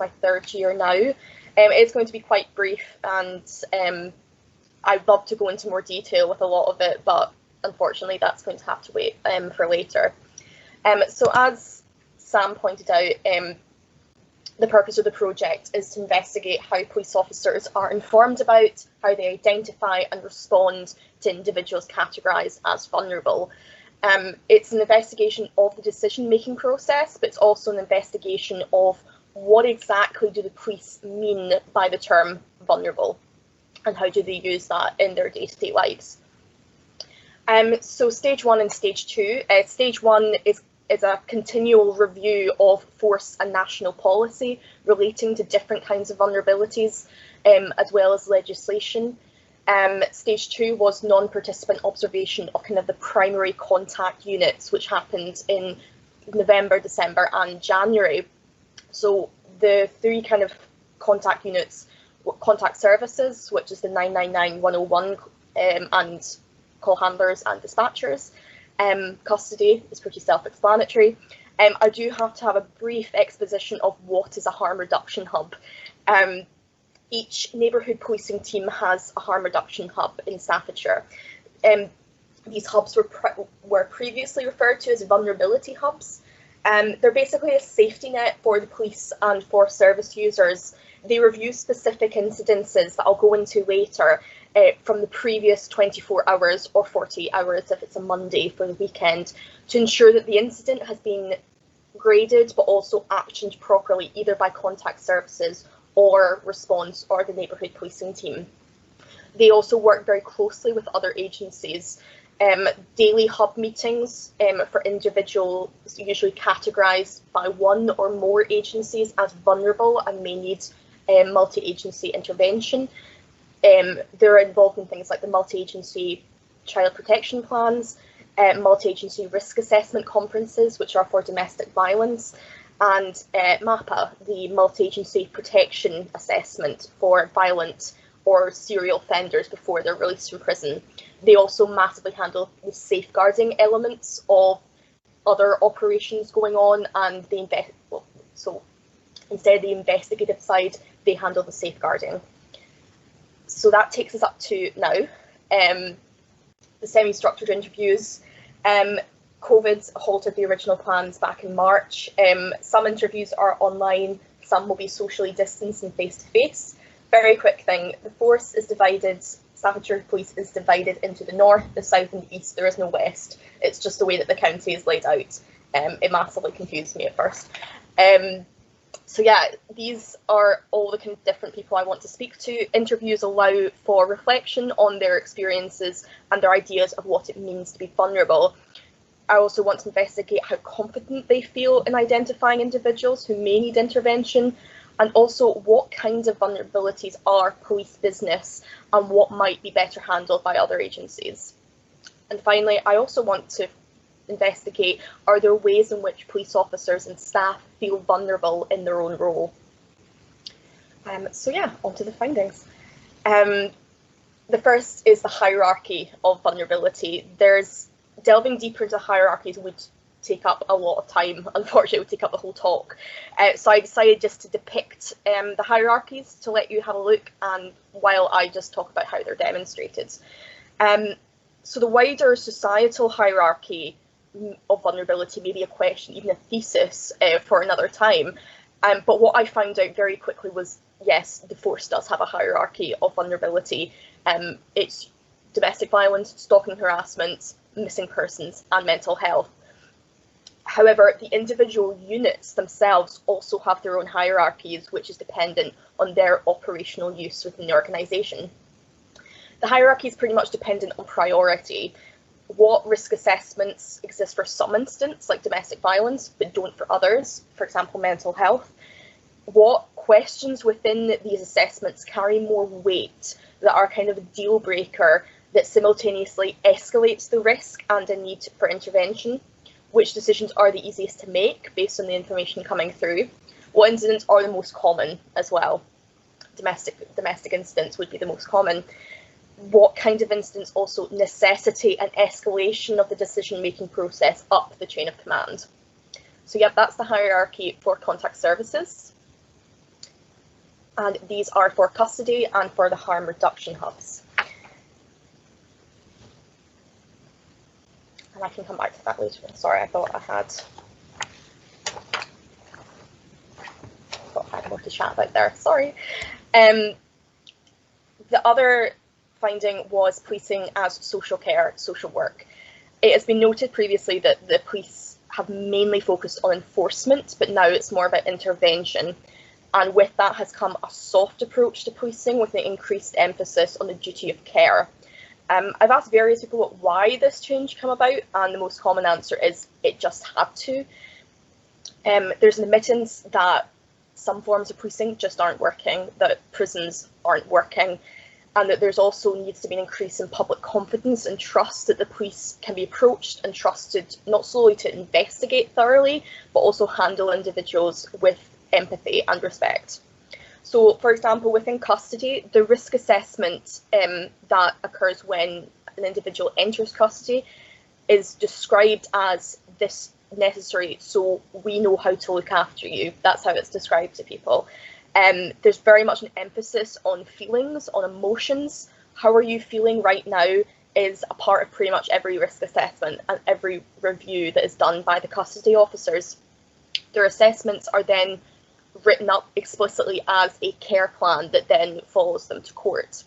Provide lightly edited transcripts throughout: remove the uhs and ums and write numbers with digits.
my third year now. It's going to be quite brief, and I'd love to go into more detail with a lot of it, but unfortunately that's going to have to wait for later. So as Sam pointed out, the purpose of the project is to investigate how police officers are informed about, how they identify and respond to individuals categorised as vulnerable. It's an investigation of the decision-making process, but it's also an investigation of what exactly do the police mean by the term vulnerable, and how do they use that in their day-to-day lives. So stage one and stage two. Stage one is a continual review of force and national policy relating to different kinds of vulnerabilities, as well as legislation. Stage two was non-participant observation of kind of the primary contact units, which happened in November, December and January. So the three kind of contact units, contact services, which is the 999, 101 and call handlers and dispatchers. Custody is pretty self-explanatory. I do have to have a brief exposition of what is a harm reduction hub. Each neighbourhood policing team has a harm reduction hub in Staffordshire. These hubs were previously referred to as vulnerability hubs. They're basically a safety net for the police and for service users. They review specific incidences that I'll go into later from the previous 24 hours or 48 hours if it's a Monday for the weekend, to ensure that the incident has been graded but also actioned properly, either by contact services or response or the neighbourhood policing team. They also work very closely with other agencies. Daily hub meetings for individuals usually categorised by one or more agencies as vulnerable and may need multi-agency intervention. They're involved in things like the multi-agency child protection plans, multi-agency risk assessment conferences, which are for domestic violence, and MAPA, the multi-agency protection assessment for violent or serial offenders before they're released from prison. They also massively handle the safeguarding elements of other operations going on, and so instead of the investigative side, they handle the safeguarding. So that takes us up to now, the semi-structured interviews. COVID halted the original plans back in March. Some interviews are online, some will be socially distanced and face-to-face. Very quick thing, the force is divided, Staffordshire Police is divided into the north, the south and the east. There is no west. It's just the way that the county is laid out. It massively confused me at first. So yeah, these are all the kind of different people I want to speak to. Interviews allow for reflection on their experiences and their ideas of what it means to be vulnerable. I also want to investigate how confident they feel in identifying individuals who may need intervention, and also what kinds of vulnerabilities are police business and what might be better handled by other agencies. And finally, I also want to investigate, are there ways in which police officers and staff feel vulnerable in their own role? So yeah, on to the findings. The first is the hierarchy of vulnerability. Delving deeper into hierarchies would take up a lot of time. Unfortunately, it would take up the whole talk. So I decided just to depict the hierarchies to let you have a look, and while I just talk about how they're demonstrated. So the wider societal hierarchy of vulnerability may be a question, even a thesis for another time. But what I found out very quickly was, yes, the force does have a hierarchy of vulnerability. It's domestic violence, stalking, harassment, missing persons and mental health. However, the individual units themselves also have their own hierarchies, which is dependent on their operational use within the organisation. The hierarchy is pretty much dependent on priority. What risk assessments exist for some instances, like domestic violence, but don't for others, for example, mental health? What questions within these assessments carry more weight, that are kind of a deal breaker, that simultaneously escalates the risk and a need for intervention? Which decisions are the easiest to make based on the information coming through? What incidents are the most common as well? Domestic incidents would be the most common. What kind of incidents also necessitate an escalation of the decision-making process up the chain of command? So yep, that's the hierarchy for contact services. and these are for custody and for the harm reduction hubs. And I can come back to that later. Sorry, I thought I had more to chat about there. Sorry. The other finding was policing as social care, social work. It has been noted previously that the police have mainly focused on enforcement, but now it's more about intervention. And with that has come a soft approach to policing with an increased emphasis on the duty of care. I've asked various people why this change came about, and the most common answer is it just had to. There's an admittance that some forms of policing just aren't working, that prisons aren't working, and that there's also needs to be an increase in public confidence and trust that the police can be approached and trusted not solely to investigate thoroughly, but also handle individuals with empathy and respect. So, for example, within custody, the risk assessment that occurs when an individual enters custody is described as this necessary so we know how to look after you. That's how it's described to people. There's very much an emphasis on feelings, on emotions. How are you feeling right now is a part of pretty much every risk assessment and every review that is done by the custody officers. Their assessments are then written up explicitly as a care plan that then follows them to court.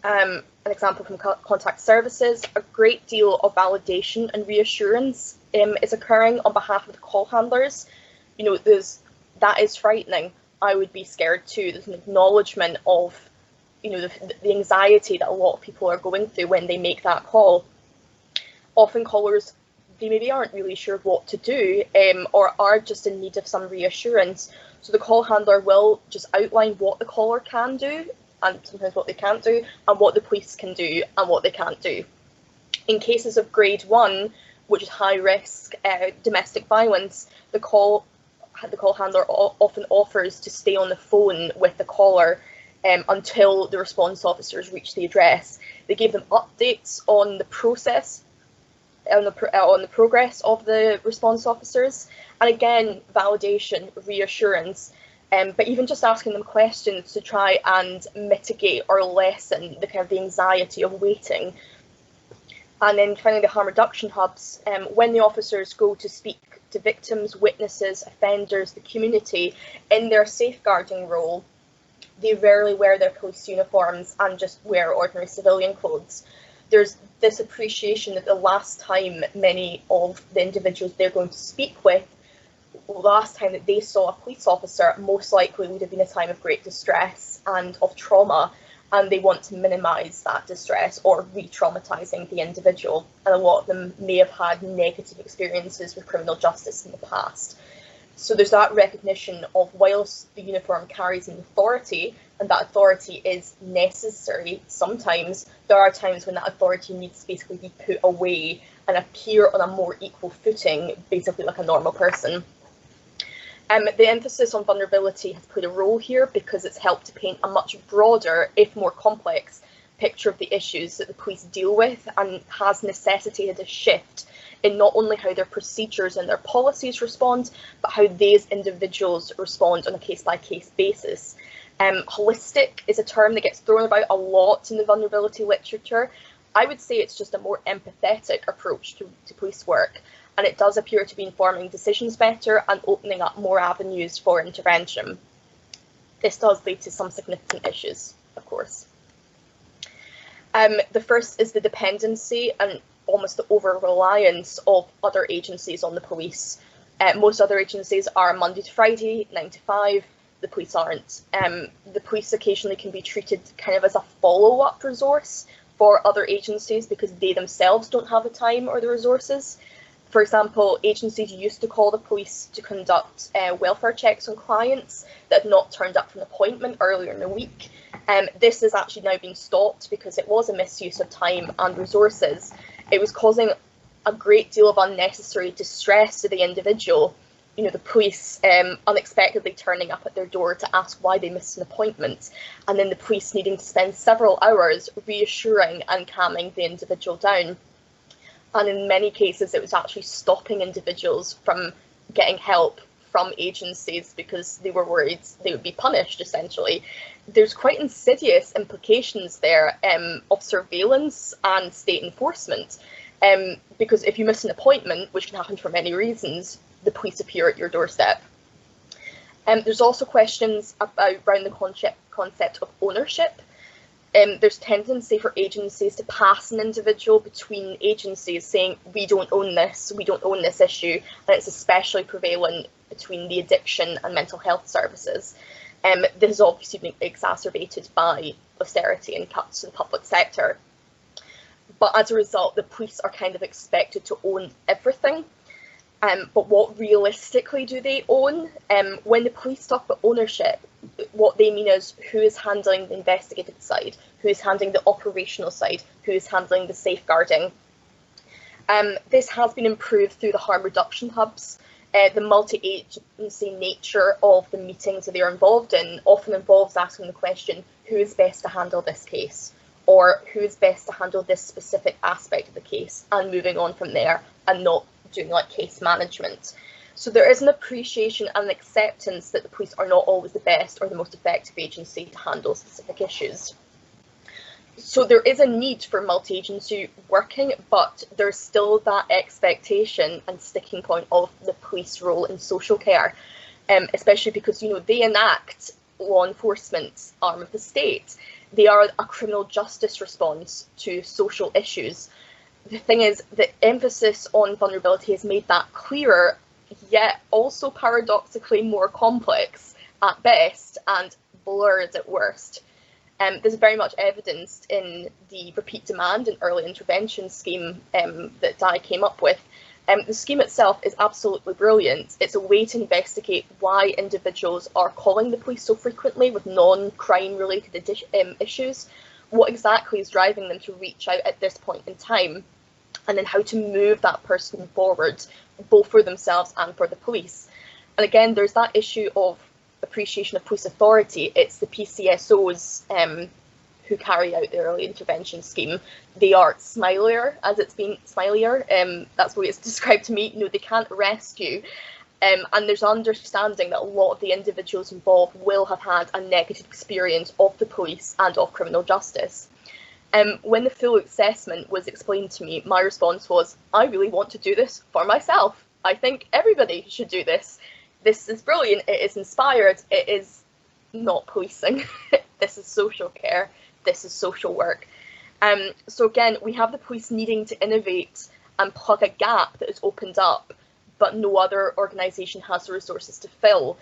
An example from contact services, a great deal of validation and reassurance is occurring on behalf of the call handlers. You know, that is frightening. I would be scared too. There's an acknowledgement of, you know, the anxiety that a lot of people are going through when they make that call. Often callers, they maybe aren't really sure what to do or are just in need of some reassurance. So the call handler will just outline what the caller can do and sometimes what they can't do, and what the police can do and what they can't do. In cases of grade 1, which is high risk domestic violence, the call handler often offers to stay on the phone with the caller until the response officers reach the address. They give them updates on the process, on the progress of the response officers, and again, validation, reassurance, but even just asking them questions to try and mitigate or lessen the kind of the anxiety of waiting. And then finally, the harm reduction hubs, when the officers go to speak to victims, witnesses, offenders, the community, in their safeguarding role, they rarely wear their police uniforms and just wear ordinary civilian clothes. There's this appreciation that the last time many of the individuals they're going to speak with, the last time that they saw a police officer, most likely would have been a time of great distress and of trauma, and they want to minimise that distress or re-traumatising the individual. And a lot of them may have had negative experiences with criminal justice in the past. So there's that recognition of, whilst the uniform carries an authority, and that authority is necessary sometimes, there are times when that authority needs to basically be put away and appear on a more equal footing, basically like a normal person. The emphasis on vulnerability has played a role here because it's helped to paint a much broader, if more complex, picture of the issues that the police deal with, and has necessitated a shift in not only how their procedures and their policies respond, but how these individuals respond on a case-by-case basis. Holistic is a term that gets thrown about a lot in the vulnerability literature. I would say it's just a more empathetic approach to police work, and it does appear to be informing decisions better and opening up more avenues for intervention. This does lead to some significant issues, of course. The first is the dependency and almost the over-reliance of other agencies on the police. Most other agencies are Monday to Friday, 9 to 5, the police aren't. The police occasionally can be treated kind of as a follow-up resource for other agencies because they themselves don't have the time or the resources. For example, agencies used to call the police to conduct welfare checks on clients that had not turned up for an appointment earlier in the week. This is actually now being stopped because it was a misuse of time and resources. It was causing a great deal of unnecessary distress to the individual. You know, the police unexpectedly turning up at their door to ask why they missed an appointment, and then the police needing to spend several hours reassuring and calming the individual down. And in many cases, it was actually stopping individuals from getting help from agencies because they were worried they would be punished, essentially. There's quite insidious implications there of surveillance and state enforcement, because if you miss an appointment, which can happen for many reasons, the police appear at your doorstep. There's also questions around the concept of ownership. There's tendency for agencies to pass an individual between agencies, saying we don't own this issue, and it's especially prevalent between the addiction and mental health services. This is obviously been exacerbated by austerity and cuts to the public sector. But as a result, the police are kind of expected to own everything. But what realistically do they own? When the police talk about ownership, what they mean is who is handling the investigative side, who is handling the operational side, who is handling the safeguarding. This has been improved through the harm reduction hubs. The multi-agency nature of the meetings that they are involved in often involves asking the question, who is best to handle this case? Or who is best to handle this specific aspect of the case, and moving on from there, and not doing like case management. So there is an appreciation and an acceptance that the police are not always the best or the most effective agency to handle specific issues. So there is a need for multi-agency working, but there's still that expectation and sticking point of the police role in social care, especially because, you know, they enact law enforcement's arm of the state. They are a criminal justice response to social issues. The thing is, the emphasis on vulnerability has made that clearer, yet also paradoxically more complex at best and blurred at worst. This is very much evidenced in the repeat demand and early intervention scheme that Di came up with. The scheme itself is absolutely brilliant. It's a way to investigate why individuals are calling the police so frequently with non-crime related issues, what exactly is driving them to reach out at this point in time, and then how to move that person forward, both for themselves and for the police. And again, there's that issue of appreciation of police authority. It's the PCSOs who carry out the early intervention scheme. They are smilier, as it's been smilier. That's the way it's described to me. You know, they can't rescue. And there's understanding that a lot of the individuals involved will have had a negative experience of the police and of criminal justice. When the full assessment was explained to me, my response was, I really want to do this for myself. I think everybody should do this. This is brilliant. It is inspired. It is not policing. This is social care. This is social work. So again, we have the police needing to innovate and plug a gap that is opened up, but no other organisation has the resources to fill.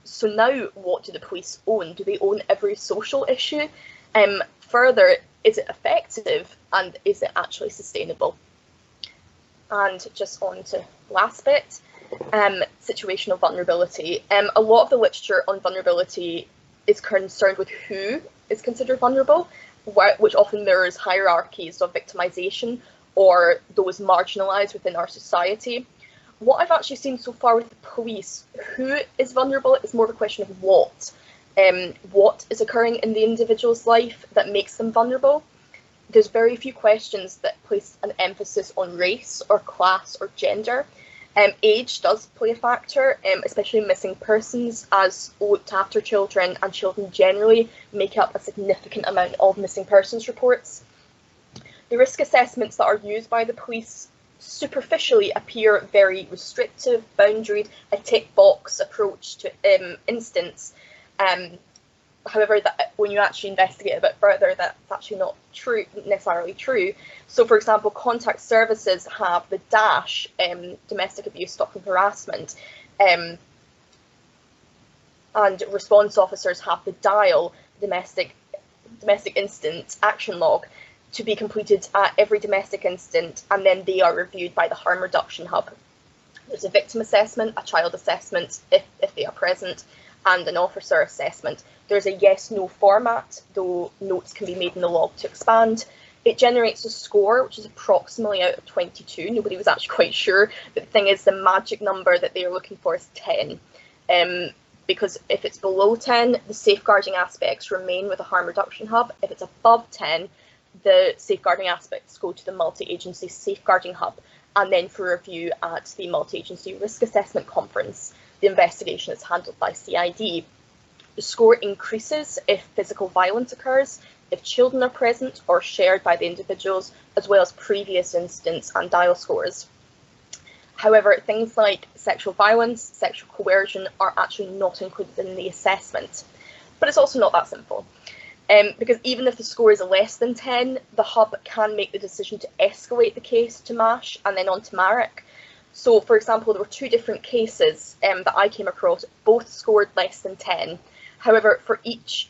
So now what do the police own? Do they own every social issue? Further, is it effective, and is it actually sustainable? And just on to last bit, situational vulnerability. A lot of the literature on vulnerability is concerned with who is considered vulnerable, which often mirrors hierarchies of victimization or those marginalized within our society. What I've actually seen so far with the police, who is vulnerable, is more of a question of what. What is occurring in the individual's life that makes them vulnerable. There's very few questions that place an emphasis on race or class or gender. Age does play a factor, especially missing persons, as looked after children and children generally make up a significant amount of missing persons reports. The risk assessments that are used by the police superficially appear very restrictive, boundaried, a tick box approach to instance. However, when you actually investigate a bit further, that's actually not necessarily true. So, for example, contact services have the dash, domestic abuse, stalking, harassment, and response officers have the dial, domestic incident action log, to be completed at every domestic incident, and then they are reviewed by the harm reduction hub. There's a victim assessment, a child assessment if they are present, and an officer assessment. There's a yes-no format, though notes can be made in the log to expand. It generates a score, which is approximately out of 22. Nobody was actually quite sure. But the thing is, the magic number that they are looking for is 10. Because if it's below 10, the safeguarding aspects remain with the harm reduction hub. If it's above 10, the safeguarding aspects go to the multi-agency safeguarding hub, and then for review at the multi-agency risk assessment conference. the investigation is handled by CID. The score increases if physical violence occurs, if children are present or shared by the individuals, as well as previous incidents and dial scores. However, things like sexual violence, sexual coercion are actually not included in the assessment. But it's also not that simple. Because even if the score is less than 10, the hub can make the decision to escalate the case to MASH and then on to MARIC. So, for example, there were 2 different cases that I came across, both scored less than 10. However, for each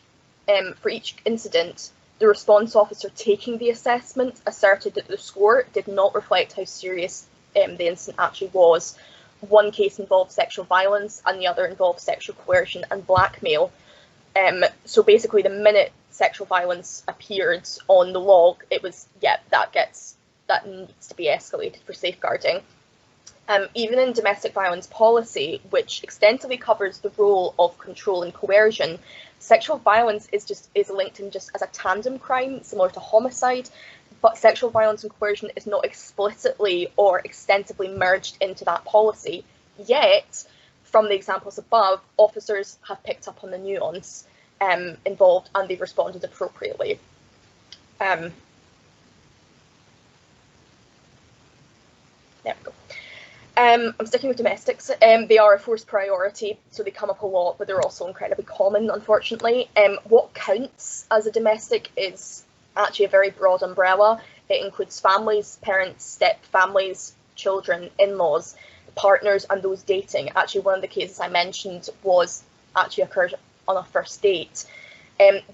incident, the response officer taking the assessment asserted that the score did not reflect how serious the incident actually was. One case involved sexual violence and the other involved sexual coercion and blackmail. So basically, the minute sexual violence appeared on the log, it was, yeah, that needs to be escalated for safeguarding. Even in domestic violence policy, which extensively covers the role of control and coercion, sexual violence is linked in just as a tandem crime, similar to homicide, but sexual violence and coercion is not explicitly or extensively merged into that policy. Yet, from the examples above, officers have picked up on the nuance involved and they've responded appropriately. There we go. I'm sticking with domestics. They are a forced priority, so they come up a lot, but they're also incredibly common, unfortunately. What counts as a domestic is actually a very broad umbrella. It includes families, parents, step-families, children, in-laws, partners, and those dating. Actually, one of the cases I mentioned occurred on a first date.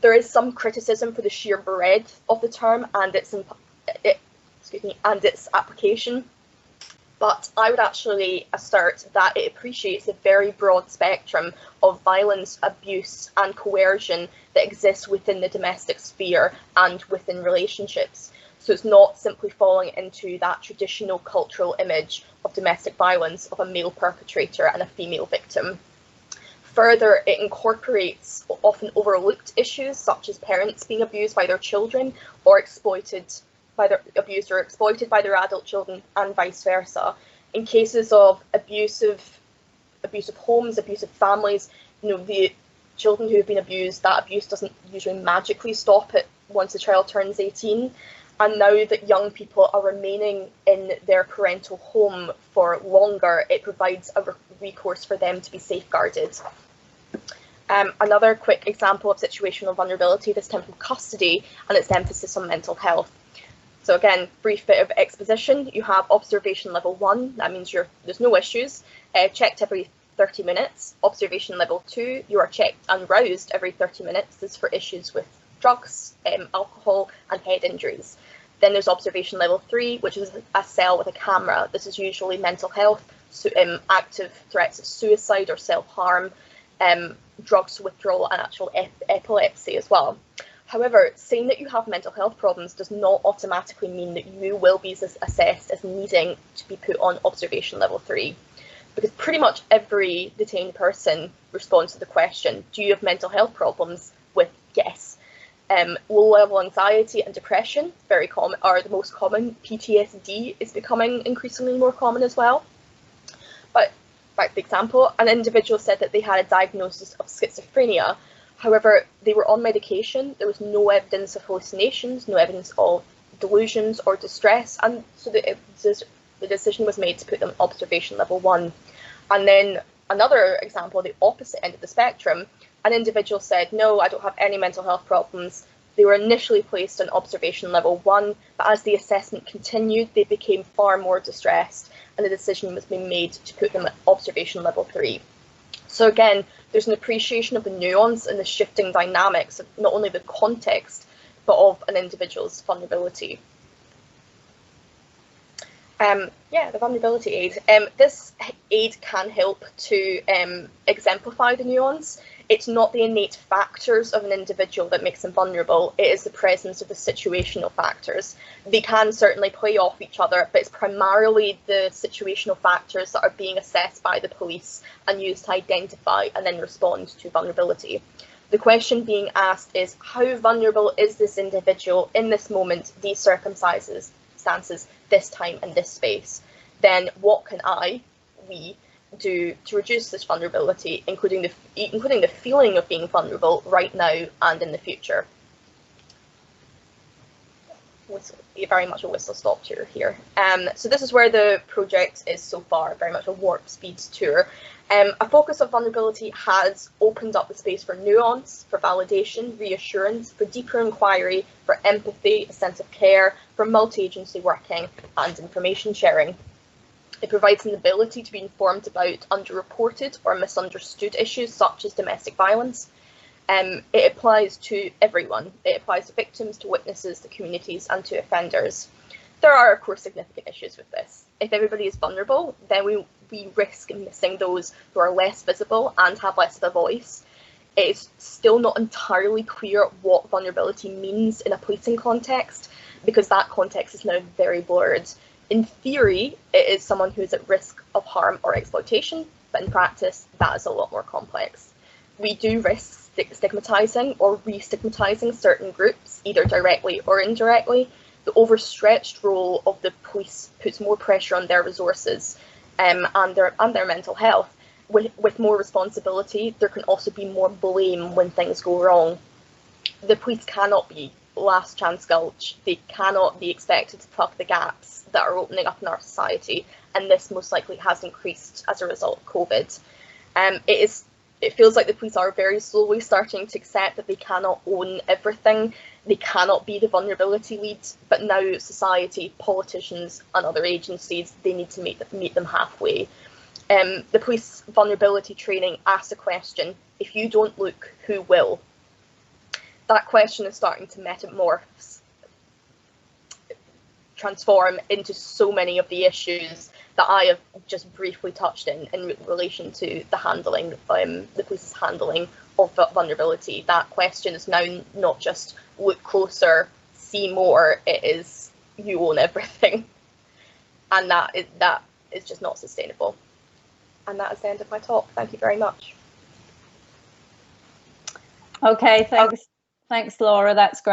There is some criticism for the sheer breadth of the term and its application. But I would actually assert that it appreciates the very broad spectrum of violence, abuse, and coercion that exists within the domestic sphere and within relationships. So it's not simply falling into that traditional cultural image of domestic violence of a male perpetrator and a female victim. Further, it incorporates often overlooked issues such as parents being abused by their children or abused or exploited by their adult children, and vice versa. In cases of abusive homes, abusive families, the children who have been abused, that abuse doesn't usually magically stop it once the child turns 18. And now that young people are remaining in their parental home for longer, it provides a recourse for them to be safeguarded. Another quick example of situational vulnerability, this time from custody, and its emphasis on mental health. So again, brief bit of exposition. You have observation level 1, that means there's no issues, checked every 30 minutes. Observation level 2, you are checked and roused every 30 minutes. This is for issues with drugs, alcohol, and head injuries. Then there's observation level 3, which is a cell with a camera. This is usually mental health, active threats of suicide or self-harm, drugs withdrawal, and actual epilepsy as well. However, saying that you have mental health problems does not automatically mean that you will be assessed as needing to be put on observation level 3, because pretty much every detained person responds to the question, do you have mental health problems, with yes. Low-level anxiety and depression, very common, are the most common. PTSD is becoming increasingly more common as well. But back to the example, an individual said that they had a diagnosis of schizophrenia. However, they were on medication, there was no evidence of hallucinations, no evidence of delusions or distress, and so the decision was made to put them on observation level 1. And then another example, the opposite end of the spectrum, an individual said, no, I don't have any mental health problems. They were initially placed on observation level 1, but as the assessment continued, they became far more distressed, and the decision was being made to put them at observation level 3. So again, there's an appreciation of the nuance and the shifting dynamics of not only the context, but of an individual's vulnerability. The vulnerability aid. This aid can help to exemplify the nuance. It's not the innate factors of an individual that makes them vulnerable, it is the presence of the situational factors. They can certainly play off each other, but it's primarily the situational factors that are being assessed by the police and used to identify and then respond to vulnerability. The question being asked is, how vulnerable is this individual in this moment, these circumstances, this time and this space? Then what can we, do to reduce this vulnerability, including the feeling of being vulnerable right now and in the future. Very much a whistle-stop tour here. So this is where the project is so far, very much a warp speed tour. A focus of vulnerability has opened up the space for nuance, for validation, reassurance, for deeper inquiry, for empathy, a sense of care, for multi-agency working and information sharing. It provides an ability to be informed about underreported or misunderstood issues such as domestic violence. It applies to everyone. It applies to victims, to witnesses, to communities, and to offenders. There are, of course, significant issues with this. If everybody is vulnerable, then we risk missing those who are less visible and have less of a voice. It is still not entirely clear what vulnerability means in a policing context, because that context is now very blurred. In theory, it is someone who is at risk of harm or exploitation, but in practice, that is a lot more complex. We do risk stigmatising or re-stigmatising certain groups, either directly or indirectly. The overstretched role of the police puts more pressure on their resources and their mental health. With more responsibility, there can also be more blame when things go wrong. The police cannot be last chance gulch. They cannot be expected to plug the gaps that are opening up in our society, and this most likely has increased as a result of COVID. It feels like the police are very slowly starting to accept that they cannot own everything. They cannot be the vulnerability lead, but now society, politicians and other agencies, they need to meet them halfway. The police vulnerability training asks a question: if you don't look, who will? That question is starting to transform into so many of the issues that I have just briefly touched in relation to the handling, the police's handling of vulnerability. That question is now not just look closer, see more, it is you own everything. And that is just not sustainable. And that is the end of my talk. Thank you very much. Okay, thanks, Laura, that's great.